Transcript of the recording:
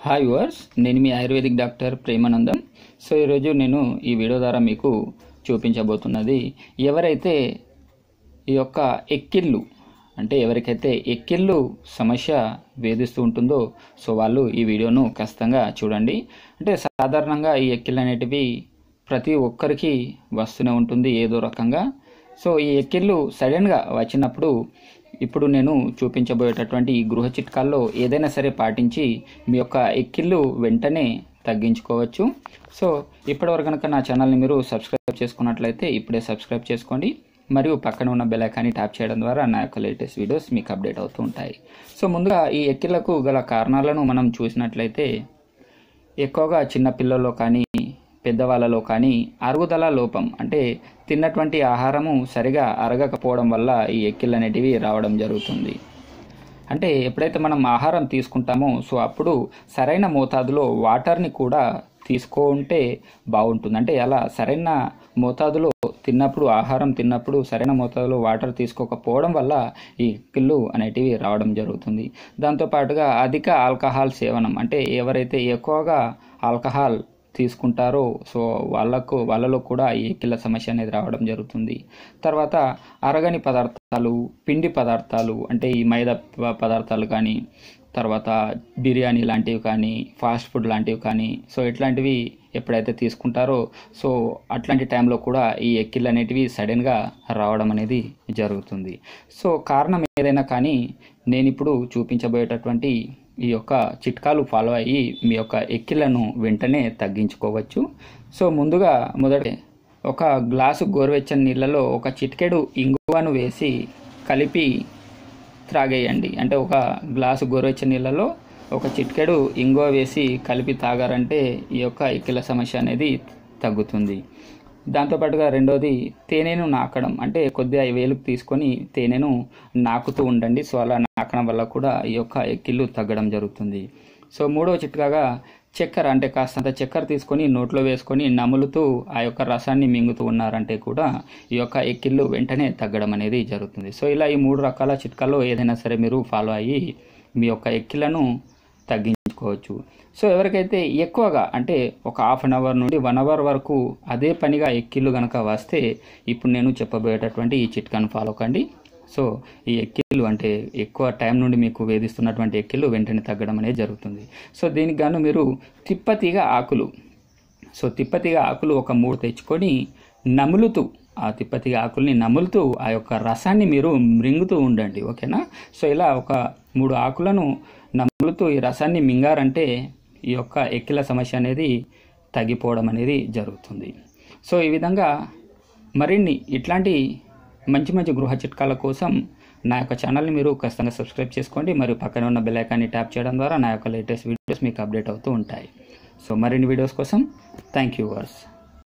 Hi viewers, నేను మీ ayurvedic doctor Premanandam. So ఈరోజు నేను ఈ వీడియో ద్వారా మీకు చూపించబోతున్నది ఎవరైతే ఈ యొక్క ఎక్కిళ్ళు అంటే ఎవరికైతే ఎక్కిళ్ళు సమస్య వేధిస్తూ ఉంటుందో సో వాళ్ళు ఈ వీడియోను ఖచ్చితంగా చూడండి. అంటే సాధారణంగా ఈ ఎక్కిళ్ళు అనేటివి ప్రతి ఒక్కరికి వస్తూనే ఉంటుంది ఏదో రకంగా. సో ఈ ఎక్కిళ్ళు సడన్గా వచ్చినప్పుడు ఇప్పుడు నేను చూపించబోయేటటువంటి ఈ గృహ చిట్కాల్లో ఏదైనా సరే పాటించి మీ యొక్క ఎక్కిళ్ళు వెంటనే తగ్గించుకోవచ్చు. సో ఇప్పటివరకు కనుక నా ఛానల్ని మీరు సబ్స్క్రైబ్ చేసుకున్నట్లయితే ఇప్పుడే సబ్స్క్రైబ్ చేసుకోండి మరియు పక్కన ఉన్న బెల్ ఐకాన్ని ట్యాప్ చేయడం ద్వారా నా యొక్క లేటెస్ట్ వీడియోస్ మీకు అప్డేట్ అవుతూ ఉంటాయి. సో ముందుగా ఈ ఎక్కిళ్లకు గల కారణాలను మనం చూసినట్లయితే ఎక్కువగా చిన్నపిల్లల్లో కానీ పెద్దవాళ్ళలో కానీ అరుగుదల లోపం అంటే తిన్నటువంటి ఆహారము సరిగా అరగకపోవడం వల్ల ఈ ఎక్కిళ్ళు అనేటివి రావడం జరుగుతుంది. అంటే ఎప్పుడైతే మనం ఆహారం తీసుకుంటామో సో అప్పుడు సరైన మోతాదులో వాటర్ని కూడా తీసుకుంటే బాగుంటుంది. అంటే అలా సరైన మోతాదులో ఆహారం తిన్నప్పుడు సరైన మోతాదులో వాటర్ తీసుకోకపోవడం వల్ల ఈ ఎక్కిళ్ళు అనేటివి రావడం జరుగుతుంది. దాంతోపాటుగా అధిక ఆల్కహాల్ సేవనం అంటే ఎవరైతే ఎక్కువగా ఆల్కహాల్ తీసుకుంటారో సో వాళ్ళలో కూడా ఈ ఎక్కిళ్ళ సమస్య అనేది రావడం జరుగుతుంది. తర్వాత అరగని పదార్థాలు, పిండి పదార్థాలు అంటే ఈ మైదా పదార్థాలు కానీ, తర్వాత బిర్యానీ లాంటివి కానీ, ఫాస్ట్ ఫుడ్ లాంటివి కానీ సో ఇట్లాంటివి ఎప్పుడైతే తీసుకుంటారో సో అట్లాంటి టైంలో కూడా ఈ ఎక్కిళ్ళు అనేటివి సడన్గా రావడం అనేది జరుగుతుంది. సో కారణం ఏదైనా కానీ నేను ఇప్పుడు చూపించబోయేటటువంటి ఈ యొక్క చిట్కాలు ఫాలో అయ్యి మీ యొక్క ఎక్కిళ్లను వెంటనే తగ్గించుకోవచ్చు. సో ముందుగా మొదటి ఒక గ్లాసు గోరువెచ్చని నీళ్ళలో ఒక చిటికెడు ఇంగువను వేసి కలిపి త్రాగేయండి. అంటే ఒక గ్లాసు గోరువెచ్చని నీళ్ళలో ఒక చిటికెడు ఇంగువ వేసి కలిపి తాగారంటే ఈ యొక్క ఎక్కిళ్ళ సమస్య అనేది తగ్గుతుంది. దాంతోపాటుగా రెండోది తేనెను నాకడం అంటే కొద్దిగా వేలుకు తీసుకొని తేనెను నాకుతూ ఉండండి. సో అలా నాకడం వల్ల కూడా ఈ యొక్క ఎక్కిళ్ళు తగ్గడం జరుగుతుంది. సో మూడవ చిట్కాగా చక్కెర అంటే కాస్తంత చక్కెర తీసుకొని నోట్లో వేసుకొని నములుతూ ఆ యొక్క రసాన్ని మింగుతూ ఉన్నారంటే కూడా ఈ యొక్క ఎక్కిళ్ళు వెంటనే తగ్గడం అనేది జరుగుతుంది. సో ఇలా ఈ 3 రకాల చిట్కాల్లో ఏదైనా సరే మీరు ఫాలో అయ్యి మీ యొక్క ఎక్కిళ్లను తగ్గించుకోవచ్చు. సో ఎవరికైతే ఎక్కువగా అంటే ఒక హాఫ్ అన్ అవర్ నుండి 1 అవర్ వరకు అదే పనిగా ఎక్కిళ్ళు కనుక వస్తే ఇప్పుడు నేను చెప్పబోయేటటువంటి ఈ చిట్కాను ఫాలో కండి. సో ఈ ఎక్కిళ్ళు అంటే ఎక్కువ టైం నుండి మీకు వేధిస్తున్నటువంటి ఎక్కిళ్ళు వెంటనే తగ్గడం అనేది జరుగుతుంది. సో దీనికి గాను మీరు తిప్పతీగ ఆకులు ఒక 3 తెచ్చుకొని నములుతూ ఆ తిప్పతీగ ఆకుల్ని నములుతూ ఆ యొక్క రసాన్ని మీరు మృంగుతూ ఉండండి. ఓకేనా? సో ఇలా ఒక 3 ఆకులను నములుతూ ఈ రసాన్ని మింగారంటే ఈ యొక్క ఎక్కిళ్ళ సమస్య అనేది తగ్గిపోవడం అనేది జరుగుతుంది. సో ఈ విధంగా మరిన్ని ఇట్లాంటి మంచి మంచి గృహ చిట్కాల కోసం నా యొక్క ఛానల్ని మీరు ఖచ్చితంగా సబ్స్క్రైబ్ చేసుకోండి మరియు పక్కన ఉన్న బెల్ ఐకాన్ని ట్యాప్ చేయడం ద్వారా నా యొక్క లేటెస్ట్ వీడియోస్ మీకు అప్డేట్ అవుతూ ఉంటాయి. సో మరిన్ని వీడియోస్ కోసం థ్యాంక్ యూ వర్స్.